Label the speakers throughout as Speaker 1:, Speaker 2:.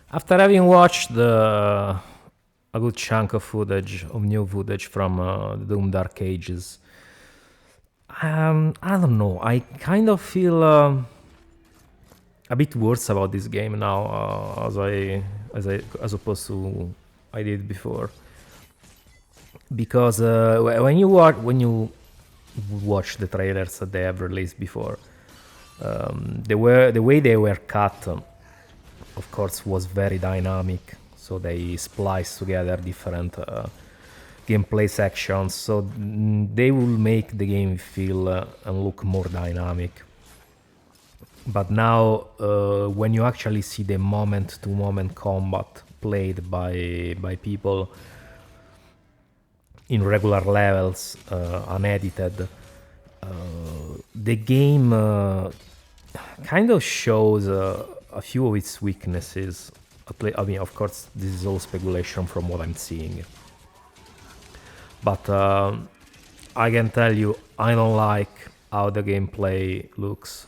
Speaker 1: After having watched a good chunk of new footage from the Doom Dark Ages, I don't know. I kind of feel a bit worse about this game now, as opposed to I did before. Because when you watch the trailers that they have released before, the way they were cut, of course, was very dynamic. So they spliced together different gameplay sections, so they will make the game feel and look more dynamic. But now, when you actually see the moment-to-moment combat played by people in regular levels, unedited, the game kind of shows a few of its weaknesses. I mean, of course, this is all speculation from what I'm seeing. But I can tell you, I don't like how the gameplay looks.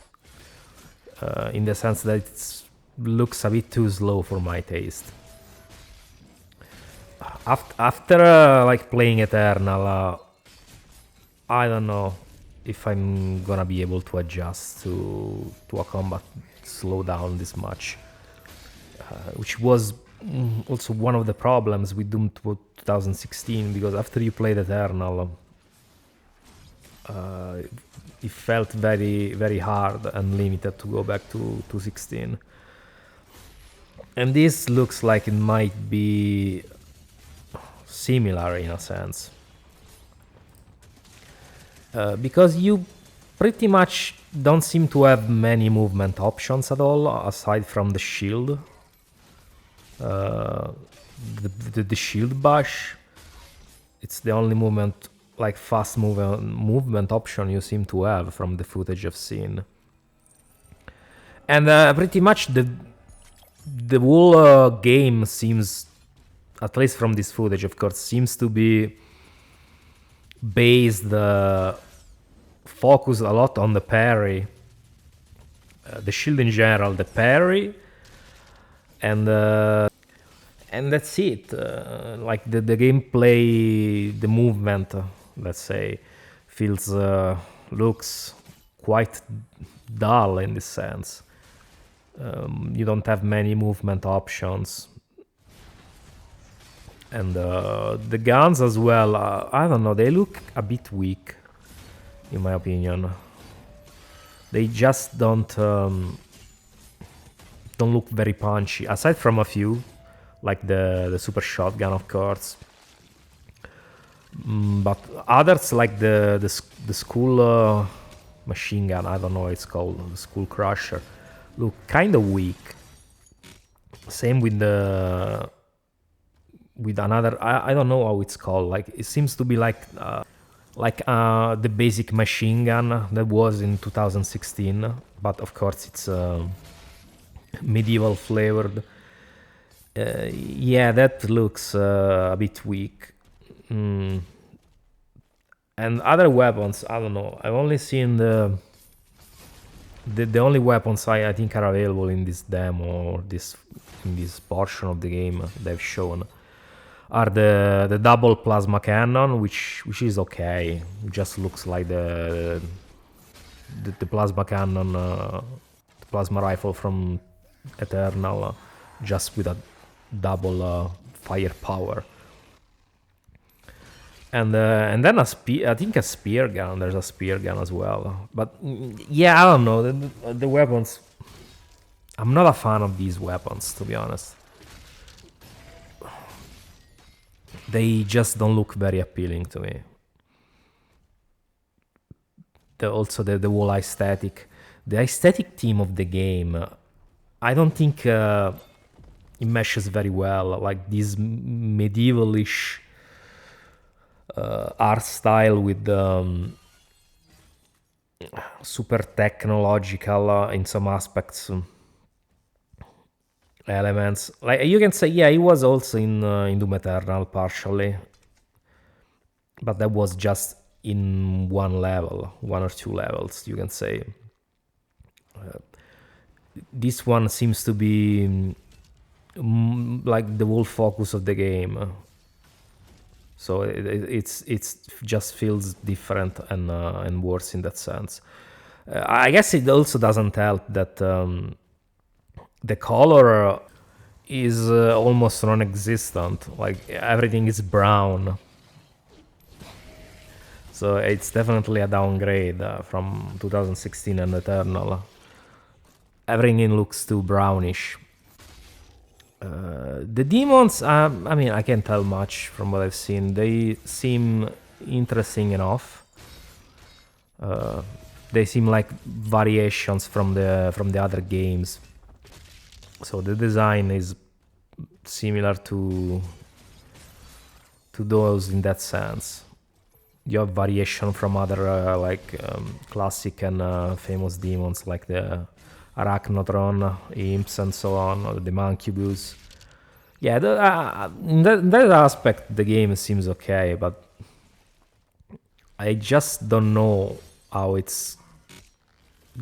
Speaker 1: In the sense that it looks a bit too slow for my taste. After like playing Eternal, I don't know if I'm gonna be able to adjust to a combat slowdown this much, which was also one of the problems with Doom 2016, because after you played Eternal, it felt very hard and limited to go back to 16. And this looks like it might be similar in a sense. Because you pretty much don't seem to have many movement options at all, aside from the shield. The shield bash, it's the only fast movement option you seem to have from the footage I've seen. And pretty much the whole game seems, at least from this footage, of course, seems to be based, focused a lot on the parry, the shield in general, the parry, and that's it. Like the gameplay, the movement, let's say, looks quite dull in this sense. You don't have many movement options. And the guns as well, I don't know, they look a bit weak, in my opinion. They just don't look very punchy, aside from a few, like the super shotgun, of course. But others, like the school machine gun, I don't know what it's called, the school crusher, look kind of weak. Same with another, I don't know how it's called, like it seems to be like the basic machine gun that was in 2016, but of course it's medieval flavored. Yeah, that looks a bit weak. And other weapons, I don't know, I've only seen the only weapons I think are available in this demo, or in this portion of the game they've shown, are the double plasma cannon, which is okay. It just looks like the plasma cannon, the plasma rifle from Eternal, just with a double firepower. And then I think a spear gun. There's a spear gun as well. But yeah, I don't know. The weapons, I'm not a fan of these weapons, to be honest. They just don't look very appealing to me. Also the whole aesthetic. The aesthetic theme of the game, I don't think it meshes very well. Like this medievalish art style with super technological, in some aspects, elements. Like you can say, yeah, it was also in Doom Eternal partially, but that was just in one or two levels, you can say. This one seems to be like the whole focus of the game. So it's just feels different and worse in that sense. I guess it also doesn't help that the color is almost non-existent. Like everything is brown, so it's definitely a downgrade from 2016 and Eternal. Everything looks too brownish. The demons, I mean, I can't tell much from what I've seen. They seem interesting enough. They seem like variations from the other games. So the design is similar to those in that sense. You have variation from other classic and famous demons like the Arachnotron, Imps, and so on, or the Mancubus. Yeah, in that aspect, the game seems okay, but I just don't know how it's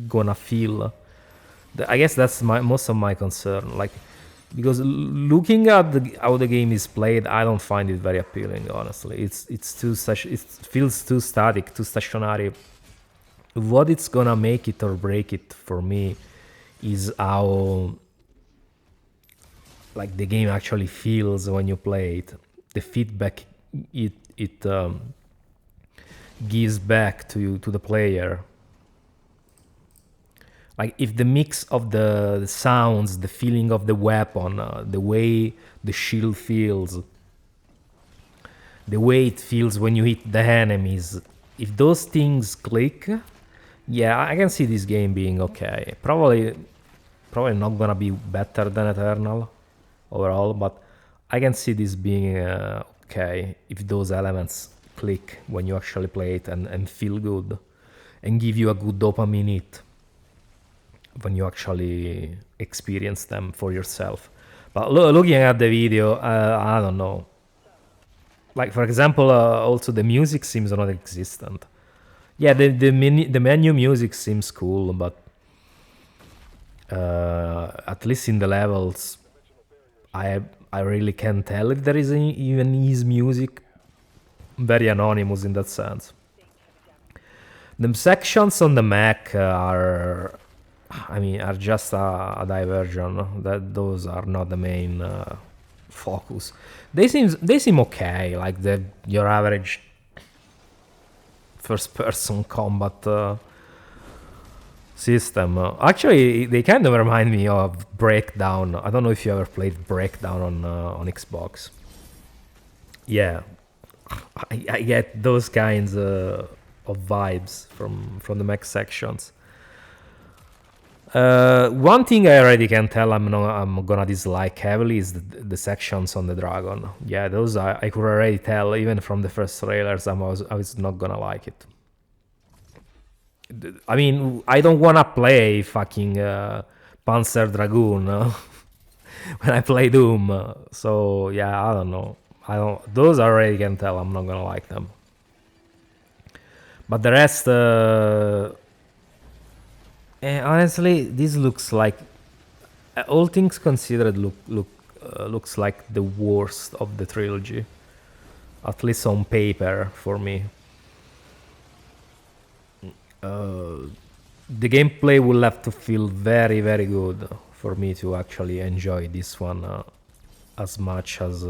Speaker 1: gonna feel. I guess that's most of my concern. Like, because looking at how the game is played, I don't find it very appealing. Honestly, it's too it feels too static, too stationary. What it's gonna make it or break it for me is how like the game actually feels when you play it. The feedback it gives back to the player. Like if the mix of the sounds, the feeling of the weapon, the way the shield feels, the way it feels when you hit the enemies, if those things click, yeah, I can see this game being okay. Probably not gonna be better than Eternal overall, but I can see this being okay if those elements click when you actually play it and feel good and give you a good dopamine hit when you actually experience them for yourself. But looking at the video, I don't know. Like for example, also the music seems non-existent. Yeah, the menu music seems cool, but at least in the levels, I really can't tell if there is even his music. Very anonymous in that sense. The sections on the Mac are just a diversion. That those are not the main focus. They seem okay, like your average first-person combat system. Actually, they kind of remind me of Breakdown. I don't know if you ever played Breakdown on Xbox. Yeah, I get those kinds of vibes from the mech sections. One thing I already can tell I'm gonna dislike heavily is the sections on the dragon. Yeah, those I could already tell even from the first trailers. I was not gonna like it. I mean, I don't wanna play fucking Panzer Dragoon when I play Doom. So yeah, I don't know. I don't. Those I already can tell I'm not gonna like them. But the rest, honestly, this looks like, all things considered, looks like the worst of the trilogy, at least on paper for me. The gameplay will have to feel very, very good for me to actually enjoy this one as much as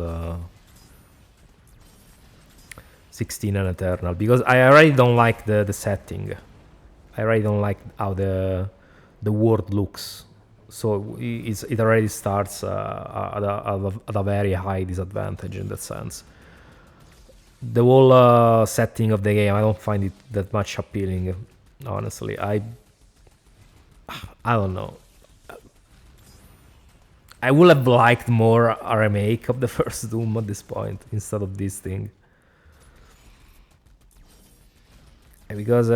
Speaker 1: 16 and Eternal, because I already don't like the setting. I really don't like how the world looks. So it already starts at a very high disadvantage in that sense. The whole setting of the game, I don't find it that much appealing, honestly. I don't know. I would have liked more a remake of the first Doom at this point instead of this thing, because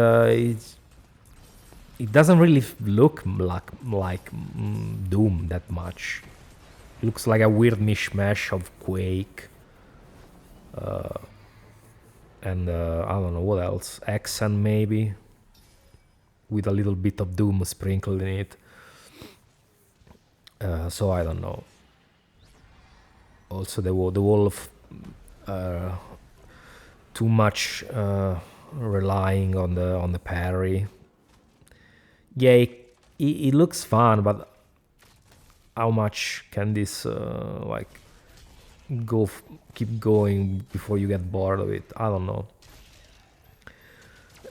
Speaker 1: it doesn't really look like Doom that much. It looks like a weird mishmash of Quake and I don't know what else, Xen maybe, with a little bit of Doom sprinkled in it. So I don't know. Also the wolf, too much relying on the parry. Yeah, it looks fun, but how much can this like keep going before you get bored of it? I don't know.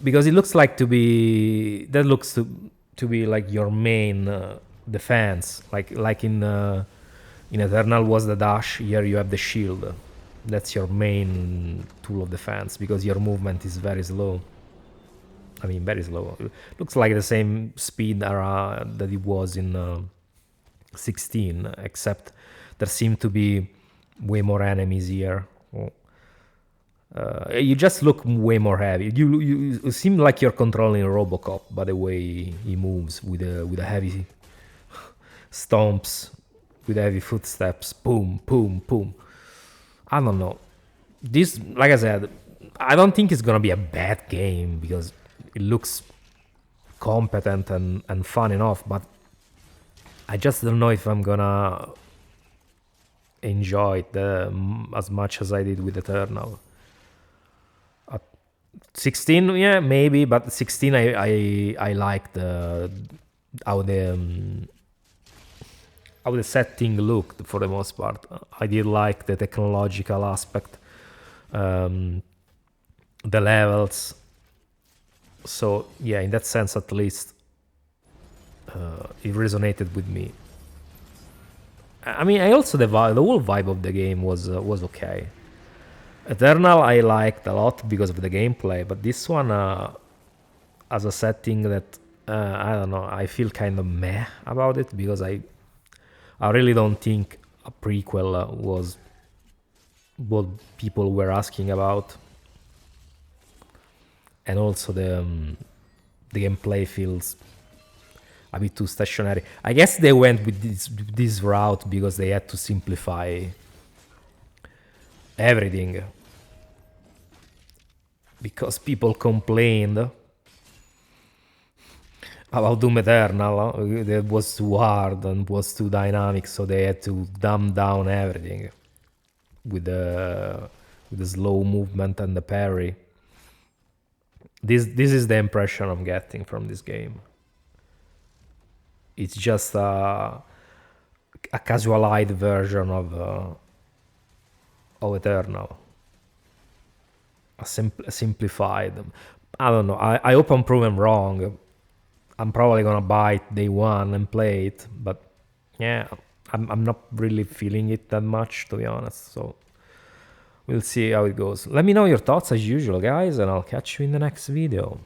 Speaker 1: Because it looks like to be like your main defense, like in Eternal was the dash. Here you have the shield. That's your main tool of defense because your movement is very slow. I mean, very slow. It looks like the same speed that it was in 16, except there seem to be way more enemies here. You just look way more heavy. You seem like you're controlling Robocop by the way he moves with a heavy stomps, with heavy footsteps. Boom, boom, boom. I don't know. This, like I said, I don't think it's gonna be a bad game because it looks competent and fun enough, but I just don't know if I'm gonna enjoy it as much as I did with Eternal. 16, yeah, maybe, but 16 I liked how the setting looked for the most part. I did like the technological aspect, the levels. So yeah, in that sense at least, it resonated with me. I mean, I also the whole vibe of the game was okay. Eternal I liked a lot because of the gameplay, but this one as a setting that I don't know, I feel kind of meh about it because I really don't think a prequel was what people were asking about, and also the gameplay feels a bit too stationary. I guess they went with this route because they had to simplify everything, because people complained about Doom Eternal. It was too hard and was too dynamic, so they had to dumb down everything with the slow movement and the parry. This is the impression I'm getting from this game. It's just a casualized version of Eternal. A simplified. I don't know. I hope I'm proven wrong. I'm probably gonna buy it day one and play it, but yeah, I'm not really feeling it that much, to be honest. So we'll see how it goes. Let me know your thoughts as usual, guys, and I'll catch you in the next video.